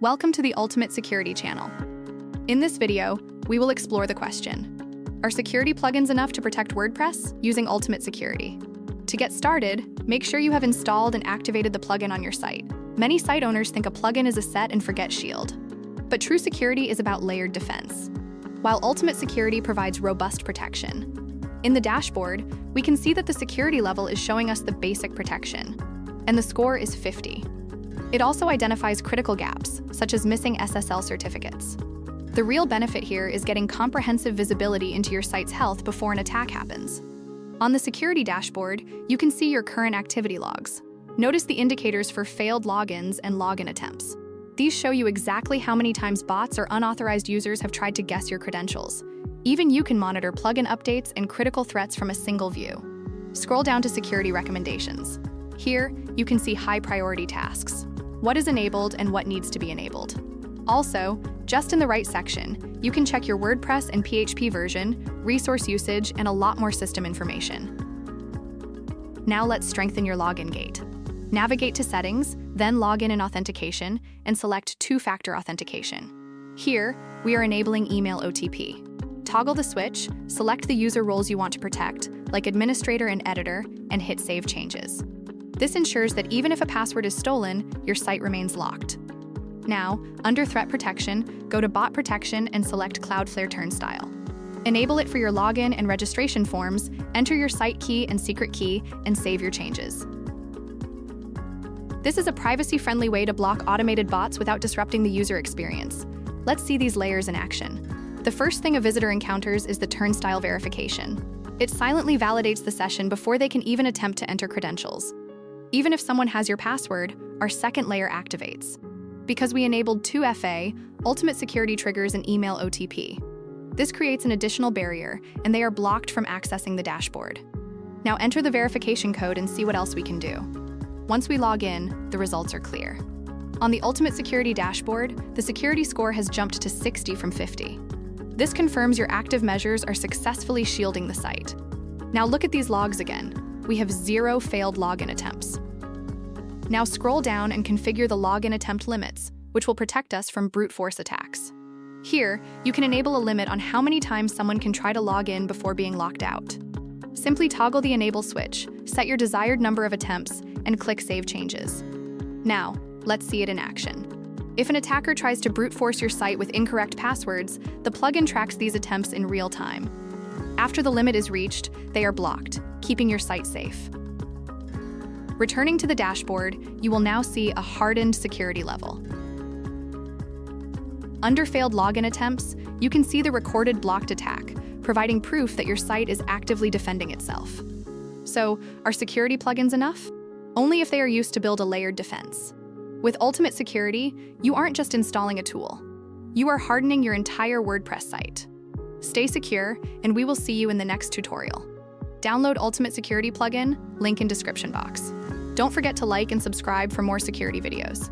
Welcome to the Ultimate Security channel. In this video, we will explore the question: are security plugins enough to protect WordPress using Ultimate Security? To get started, make sure you have installed and activated the plugin on your site. Many site owners think a plugin is a set and forget shield. But true security is about layered defense, while Ultimate Security provides robust protection. In the dashboard, we can see that the security level is showing us the basic protection, and the score is 50. It also identifies critical gaps, such as missing SSL certificates. The real benefit here is getting comprehensive visibility into your site's health before an attack happens. On the security dashboard, you can see your current activity logs. Notice the indicators for failed logins and login attempts. These show you exactly how many times bots or unauthorized users have tried to guess your credentials. Even you can monitor plugin updates and critical threats from a single view. Scroll down to security recommendations. Here, you can see high-priority tasks, what is enabled and what needs to be enabled. Also, just in the right section, you can check your WordPress and PHP version, resource usage, and a lot more system information. Now let's strengthen your login gate. Navigate to Settings, then Login and Authentication, and select Two-Factor Authentication. Here, we are enabling email OTP. Toggle the switch, select the user roles you want to protect, like administrator and editor, and hit Save Changes. This ensures that even if a password is stolen, your site remains locked. Now, under Threat Protection, go to Bot Protection and select Cloudflare Turnstile. Enable it for your login and registration forms, enter your site key and secret key, and save your changes. This is a privacy-friendly way to block automated bots without disrupting the user experience. Let's see these layers in action. The first thing a visitor encounters is the Turnstile verification. It silently validates the session before they can even attempt to enter credentials. Even if someone has your password, our second layer activates. Because we enabled 2FA, Ultimate Security triggers an email OTP. This creates an additional barrier, and they are blocked from accessing the dashboard. Now enter the verification code and see what else we can do. Once we log in, the results are clear. On the Ultimate Security dashboard, the security score has jumped to 60 from 50. This confirms your active measures are successfully shielding the site. Now look at these logs again. We have 0 failed login attempts. Now scroll down and configure the login attempt limits, which will protect us from brute force attacks. Here, you can enable a limit on how many times someone can try to log in before being locked out. Simply toggle the Enable switch, set your desired number of attempts, and click Save Changes. Now, let's see it in action. If an attacker tries to brute force your site with incorrect passwords, the plugin tracks these attempts in real time. After the limit is reached, they are blocked, keeping your site safe. Returning to the dashboard, you will now see a hardened security level. Under failed login attempts, you can see the recorded blocked attack, providing proof that your site is actively defending itself. So, are security plugins enough? Only if they are used to build a layered defense. With Ultimate Security, you aren't just installing a tool. You are hardening your entire WordPress site. Stay secure, and we will see you in the next tutorial. Download Ultimate Security plugin, link in description box. Don't forget to like and subscribe for more security videos.